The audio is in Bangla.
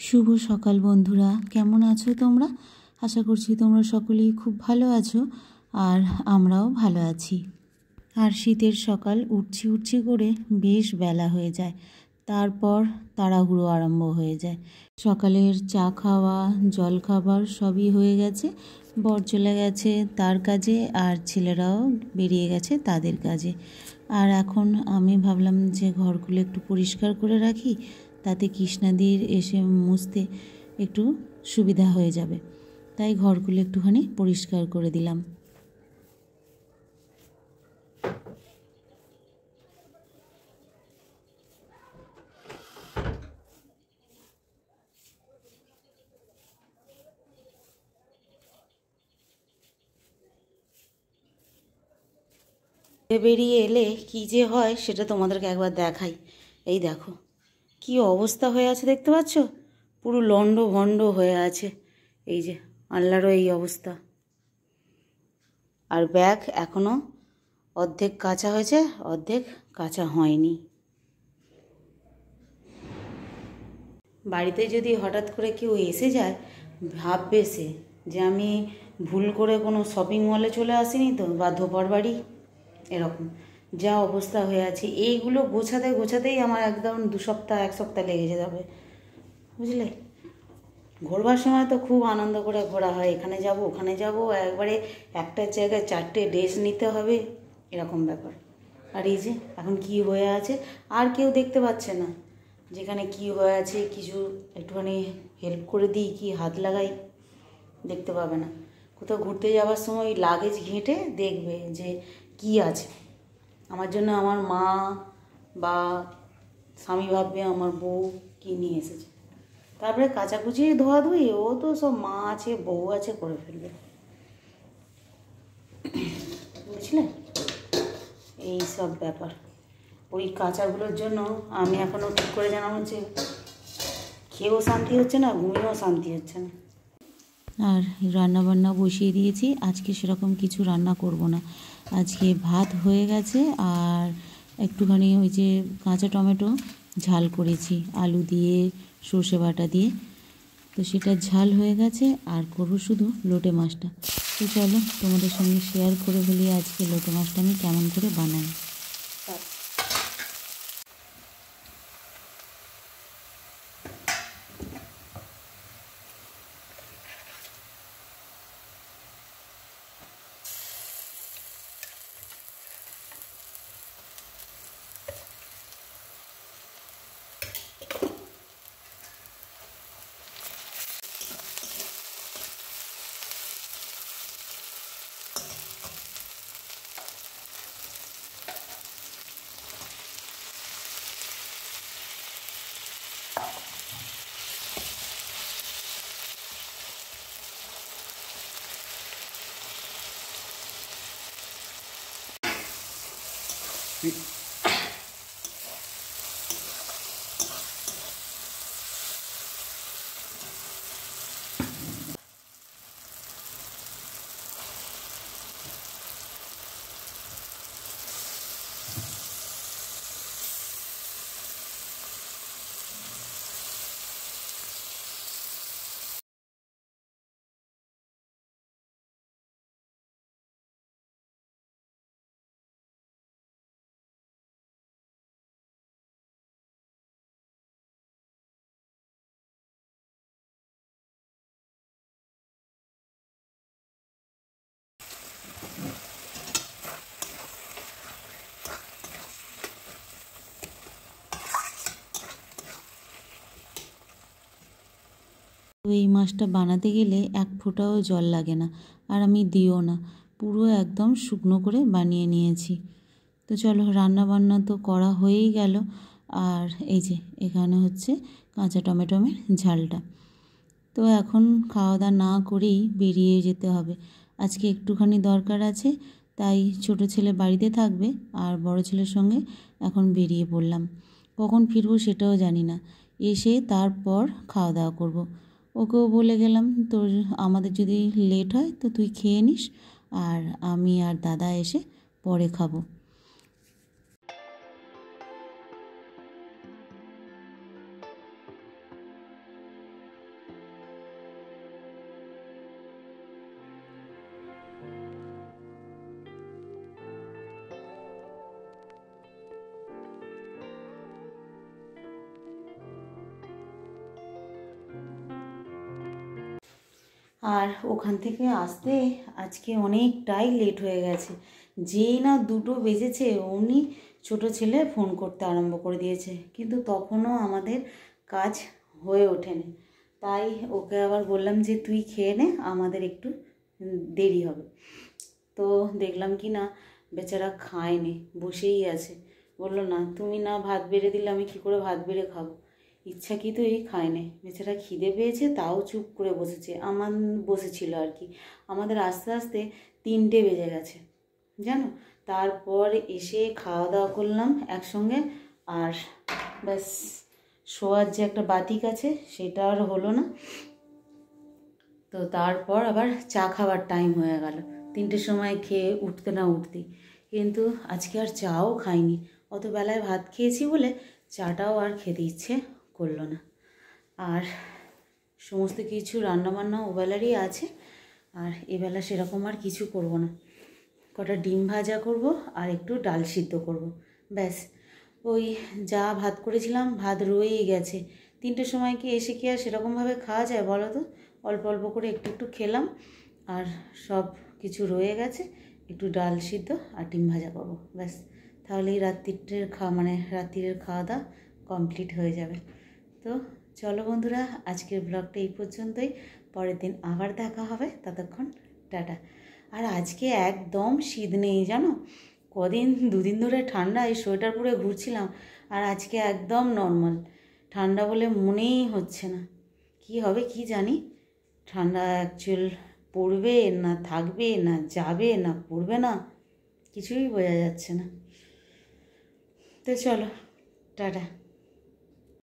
শুভ সকাল বন্ধুরা, কেমন আছো তোমরা? আশা করছি তোমরা সকলেই খুব ভালো আছো, আর আমরাও ভালো আছি। আর শীতের সকাল উঠছি করে বেশ বেলা হয়ে যায়, তারপর তাড়াহুড়ো আরম্ভ হয়ে যায়। সকালের চা খাওয়া, জল খাবার সবই হয়ে গেছে। বর চলে গেছে তার কাজে, আর ছেলেরাও বেরিয়ে গেছে তাদের কাজে। আর এখন আমি ভাবলাম যে ঘরগুলো একটু পরিষ্কার করে রাখি, তাতে কৃষ্ণাদির এসে মুছতে একটু সুবিধা হয়ে যাবে। তাই ঘরগুলো একটুখানি পরিষ্কার করে দিলাম। বেরিয়ে এলে কি যে হয় সেটা তোমাদেরকে একবার দেখাই। এই দেখো কি অবস্থা হয়ে আছে, দেখতে পাচ্ছ? পুরো লন্ড ভন্ড হয়ে আছে। এই যে আল্লাহরও এই অবস্থা। আর ব্যাগ এখনও অর্ধেক কাঁচা হয়েছে, অর্ধেক কাঁচা হয়নি। বাড়িতে যদি হঠাৎ করে কেউ এসে যায়, ভাববে সে যে আমি ভুল করে কোনো শপিং মলে চলে আসিনি তো, বা ধোপার বাড়ি। এরকম যা অবস্থা হয়ে আছে, এইগুলো গোছাতেই আমার একদম 1 সপ্তাহ লেগে যাবে, বুঝলে? ঘোরবার সময় তো খুব আনন্দ করে ঘোরা হয়, এখানে যাব ওখানে যাব, একবারে একটা জায়গায় 4টে ড্রেস নিতে হবে, এরকম ব্যাপার। আর এই যে এখন কি হয়ে আছে, আর কেউ দেখতে পাচ্ছে না। যেখানে কি হয়ে আছে কিছু একটুখানি হেল্প করে দিই, কি হাত লাগাই, দেখতে পাবে না। কোথাও ঘুরতে যাওয়ার সময় লাগেজ ঘেঁটে দেখবে যে কি আছে। আমার জন্য আমার মা বা স্বামী ভাববে আমার বউ কী নিয়ে এসেছে। তারপরে কাচাকুচি ধোয়াধুয়ি ও তো সব মা আছে বউ আছে করে ফেলবে, বুঝলে? এই সব ব্যাপার। ওই কাচাগুলোর জন্য আমি এখনও ঠিক করে জানা হচ্ছে, খেয়েও শান্তি হচ্ছে না, ঘুমিয়েও শান্তি হচ্ছে না। আর রান্না বান্না বসিয়ে দিয়েছি। আজকে সেরকম কিছু রান্না করব না। আজকে ভাত হয়ে গেছে, আর একটুখানি ওই যে কাঁচা টমেটো ঝাল করেছি আলু দিয়ে, সর্ষে বাটা দিয়ে। তো সেটা ঝাল হয়ে গেছে, আর করব শুধু লোটে মাছটা। তো চলো তোমাদের সঙ্গে শেয়ার করে বলি আজকে লোটে মাছটা আমি কেমন করে বানাই। তো এই মাছটা বানাতে গেলে 1 ফোঁটাও জল লাগে না, আর আমি দিও না, পুরো একদম শুকনো করে বানিয়ে নিয়েছি। তো চলো রান্না বান্না তো করা হয়েই গেল। আর এই যে এখানে হচ্ছে কাঁচা টমেটোমের ঝালটা। তো এখন খাওয়া দাওয়া না করেই বেরিয়ে যেতে হবে। আজকে একটুখানি দরকার আছে, তাই ছোট ছেলে বাড়িতে থাকবে, আর বড় ছেলের সঙ্গে এখন বেরিয়ে পড়লাম। কখন ফিরবো সেটাও জানি না। এসে তারপর খাওয়া দাওয়া করব। ওকেও বলে গেলাম, তোর আমাদের যদি লেট হয় তো তুই খেয়ে নিস, আর আমি আর দাদা এসে পরে খাবো। আর ওখান থেকে আসতে আজকে অনেকটাই লেট হয়ে গেছে। যেই না 2টো বেজেছে অমনি ছোটো ছেলে ফোন করতে আরম্ভ করে দিয়েছে, কিন্তু তখনও আমাদের কাজ হয়ে ওঠেনি। তাই ওকে আবার বললাম যে তুই খেয়ে নে, আমাদের একটু দেরি হবে। তো দেখলাম কি না বেচারা খায়নি, বসেই আছে। বললো না তুমি না ভাত বেড়ে দিলে আমি কী করে ভাত বেড়ে খাবো। ইচ্ছাকৃতই খায়নি, বেচারা খিদে পেয়েছে তাও চুপ করে বসেছে, বসেছিল আর কি। আমাদের আস্তে আস্তে 3টে বেজে গেছে জানো। তারপর এসে খাওয়া দাওয়া করলাম একসঙ্গে, আর ব্যাস শোয়ার যে একটা বাতিক আছে সেটা আর হলো না। তো তারপর আবার চা খাওয়ার টাইম হয়ে গেল, 3টের সময় খেয়ে উঠতে না উঠতেই। কিন্তু আজকে আর চাও খাইনি, অত বেলায় ভাত খেয়েছি বলে চাটাও আর খেতে ইচ্ছে করলো না। আর সমস্ত কিছু রান্নাবান্না ওবেলারই আছে, আর এবেলা সেরকম আর কিছু করব না। কটা ডিম ভাজা করব আর একটু ডাল সিদ্ধ করব, ব্যাস। ওই যা ভাত করেছিলাম ভাত রয়েই গেছে। 3টের সময় কি এসে কি আর সেরকমভাবে খাওয়া যায় বলো তো? অল্প অল্প করে একটু একটু খেলাম, আর সব কিছু রয়ে গেছে। একটু ডাল সিদ্ধ আর ডিম ভাজা করবো, ব্যাস। তাহলেই রাত্রির খাওয়া দাওয়া কমপ্লিট হয়ে যাবে। তো চলো বন্ধুরা, আজকের ব্লগটা এই পর্যন্তই। পরের দিন আবার দেখা হবে, ততক্ষণ টাটা। আর আজকে একদম শীত নেই জানো, 2 দিন ধরে ঠান্ডা, এই সোয়েটার পরে ঘুরছিলাম। আর আজকে একদম নর্মাল ঠান্ডা বলে মনেই হচ্ছে না। কি হবে কি জানি, ঠান্ডা অ্যাকচুয়াল পড়বে না থাকবে না যাবে না পড়বে না, কিছুই বোঝা যাচ্ছে না। তো চলো টাটা।